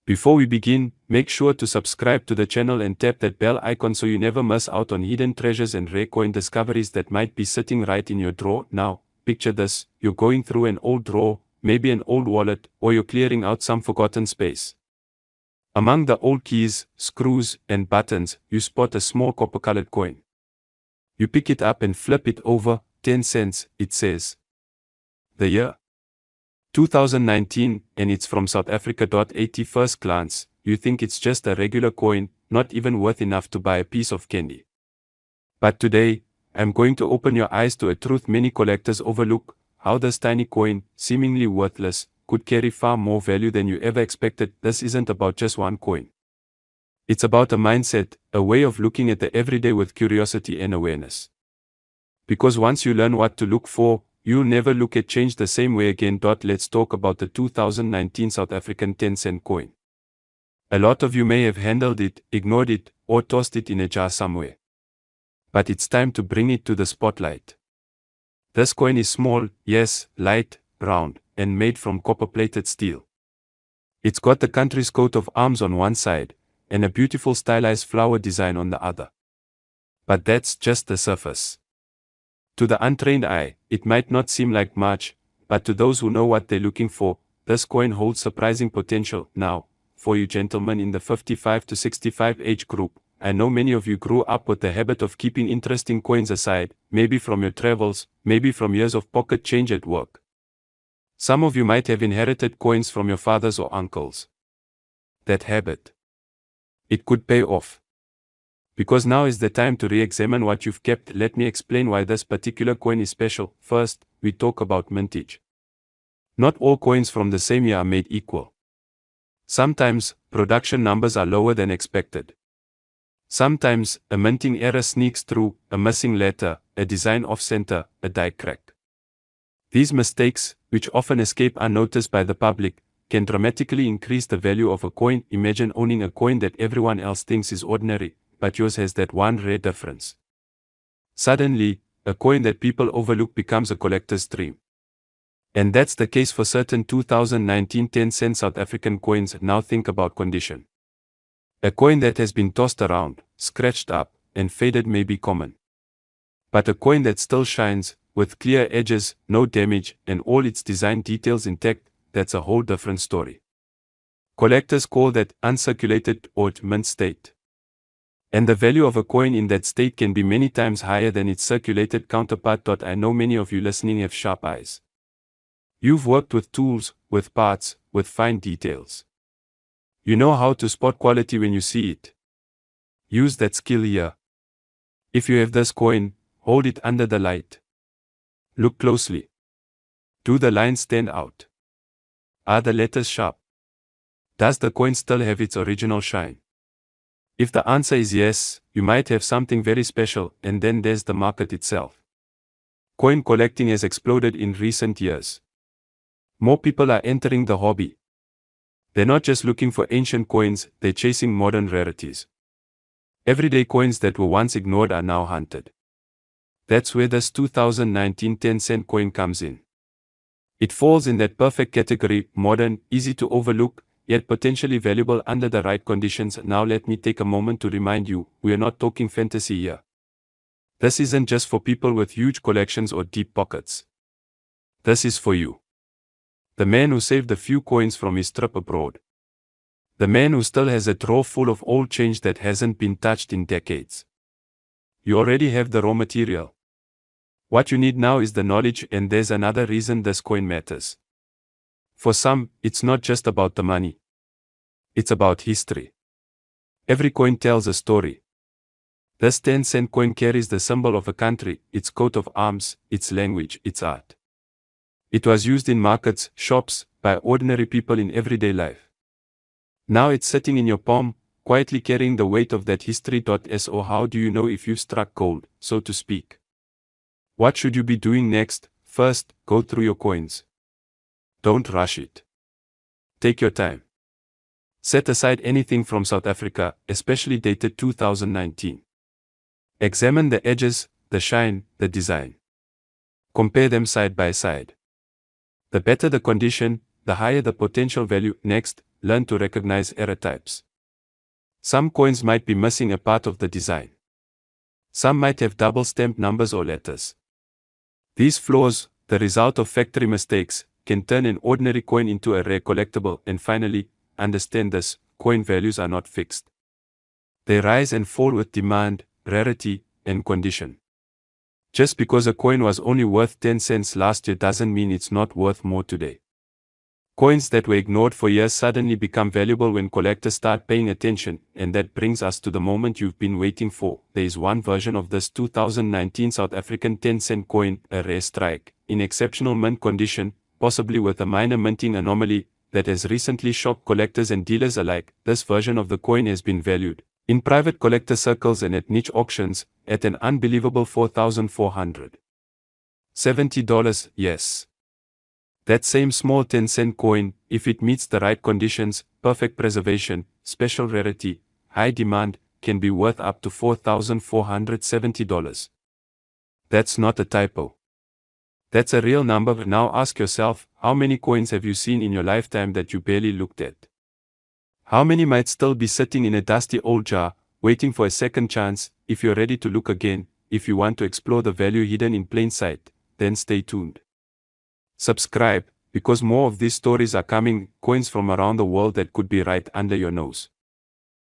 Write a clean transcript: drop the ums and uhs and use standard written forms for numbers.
Before we begin, make sure to subscribe to the channel and tap that bell icon so you never miss out on hidden treasures and rare coin discoveries that might be sitting right in your drawer. Now, picture this: you're going through an old drawer, maybe an old wallet, or you're clearing out some forgotten space. Among the old keys, screws, and buttons, you spot a small copper-colored coin. You pick it up and flip it over. 10 cents, it says. The year? 2019, and it's from South Africa. At first glance, you think it's just a regular coin, not even worth enough to buy a piece of candy. But today, I'm going to open your eyes to a truth many collectors overlook: how this tiny coin, seemingly worthless, could carry far more value than you ever expected. This isn't about just one coin. It's about a mindset, a way of looking at the everyday with curiosity and awareness. Because once you learn what to look for, you'll never look at change the same way again. Let's talk about the 2019 South African 10-cent coin. A lot of you may have handled it, ignored it, or tossed it in a jar somewhere. But it's time to bring it to the spotlight. This coin is small, yes, light, round, and made from copper-plated steel. It's got the country's coat of arms on one side, and a beautiful stylized flower design on the other. But that's just the surface. To the untrained eye, it might not seem like much, but to those who know what they're looking for, this coin holds surprising potential. Now, for you gentlemen in the 55 to 65 age group, I know many of you grew up with the habit of keeping interesting coins aside, maybe from your travels, maybe from years of pocket change at work. Some of you might have inherited coins from your fathers or uncles. That habit, it could pay off. Because now is the time to re-examine what you've kept. Let me explain why this particular coin is special. First, we talk about mintage. Not all coins from the same year are made equal. Sometimes, production numbers are lower than expected. Sometimes, a minting error sneaks through, a missing letter, a design off-center, a die crack. These mistakes, which often escape unnoticed by the public, can dramatically increase the value of a coin. Imagine owning a coin that everyone else thinks is ordinary, but yours has that one rare difference. Suddenly, a coin that people overlook becomes a collector's dream. And that's the case for certain 2019 10-cent South African coins. Now think about condition. A coin that has been tossed around, scratched up, and faded may be common. But a coin that still shines, with clear edges, no damage, and all its design details intact, that's a whole different story. Collectors call that uncirculated or mint state. And the value of a coin in that state can be many times higher than its circulated counterpart. I know many of you listening have sharp eyes. You've worked with tools, with parts, with fine details. You know how to spot quality when you see it. Use that skill here. If you have this coin, hold it under the light. Look closely. Do the lines stand out? Are the letters sharp? Does the coin still have its original shine? If the answer is yes, you might have something very special. And then there's the market itself. Coin collecting has exploded in recent years. More people are entering the hobby. They're not just looking for ancient coins, they're chasing modern rarities. Everyday coins that were once ignored are now hunted. That's where this 2019 10-cent coin comes in. It falls in that perfect category: modern, easy to overlook, yet potentially valuable under the right conditions. Now let me take a moment to remind you, we are not talking fantasy here. This isn't just for people with huge collections or deep pockets. This is for you. The man who saved a few coins from his trip abroad. The man who still has a drawer full of old change that hasn't been touched in decades. You already have the raw material. What you need now is the knowledge, and there's another reason this coin matters. For some, it's not just about the money. It's about history. Every coin tells a story. This 10-cent coin carries the symbol of a country, its coat of arms, its language, its art. It was used in markets, shops, by ordinary people in everyday life. Now it's sitting in your palm, quietly carrying the weight of that history. So how do you know if you've struck gold, so to speak? What should you be doing next? First, go through your coins. Don't rush it. Take your time. Set aside anything from South Africa, especially dated 2019. Examine the edges, the shine, the design. Compare them side by side. The better the condition, the higher the potential value. Next, learn to recognize error types. Some coins might be missing a part of the design. Some might have double-stamped numbers or letters. These flaws, the result of factory mistakes, can turn an ordinary coin into a rare collectible. And finally, understand this, coin values are not fixed. They rise and fall with demand, rarity, and condition. Just because a coin was only worth 10 cents last year doesn't mean it's not worth more today. Coins that were ignored for years suddenly become valuable when collectors start paying attention, and that brings us to the moment you've been waiting for. There is one version of this 2019 South African 10-cent coin, a rare strike, in exceptional mint condition, possibly with a minor minting anomaly, that has recently shocked collectors and dealers alike. This version of the coin has been valued, in private collector circles and at niche auctions, at an unbelievable $4,470. Yes. That same small 10-cent coin, if it meets the right conditions, perfect preservation, special rarity, high demand, can be worth up to $4,470. That's not a typo. That's a real number. Now ask yourself, how many coins have you seen in your lifetime that you barely looked at? How many might still be sitting in a dusty old jar, waiting for a second chance? If you're ready to look again, if you want to explore the value hidden in plain sight, then stay tuned. Subscribe, because more of these stories are coming, coins from around the world that could be right under your nose.